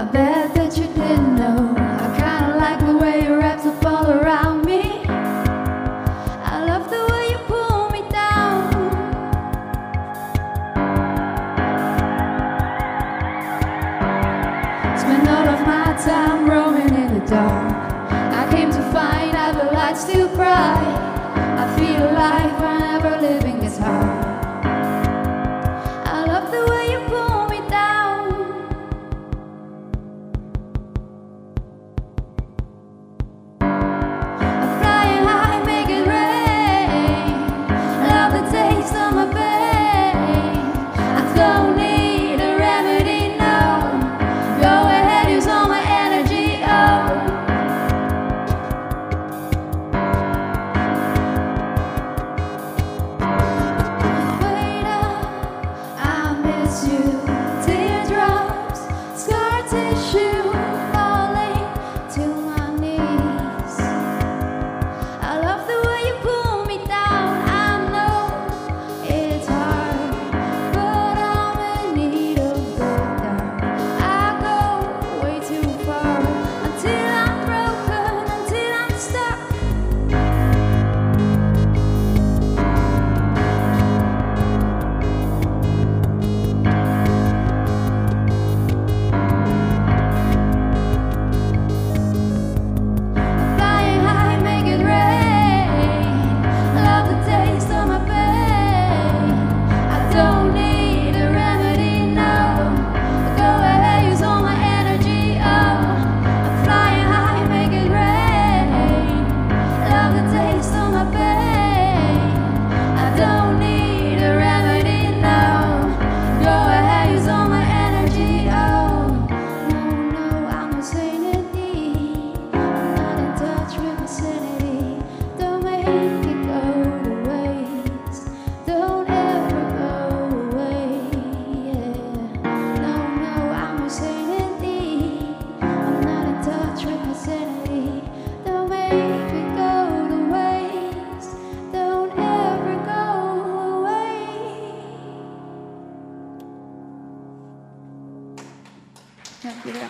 I bet that you didn't know. I kinda like the way you wrapped up all around me. I love the way you pull me down. Spend all of my time roaming in the dark. I came to find out the light's still bright. I feel alive whenever living gets hard. I love the way you pull me down. I'm flying high, make it rain. Love the taste of my pain. I don't need a remedy, no. Go ahead, use all my energy, oh. Wait up, I miss you. Teardrops, scar tissue, falling to my knees. I love the way you pull me down. I know it's hard, but I'm in need of the dark. I go way too far until I'm broken, until I'm stuck. Flying high, make it rain. Love the taste of my pain. I don't need a remedy, no. Go ahead, use all my energy, oh. I'm flying high, make it rain. Love the taste of my pain. I don't need a remedy, no. Go ahead, use all my energy, oh. No, I'm a sanity. I'm not in touch with my sanity. Don't make it go to waste. Don't ever go away, yeah. No, I'm a sanity. I'm not in touch with my sanity. Don't make it go to waste. Don't ever go away. Ja,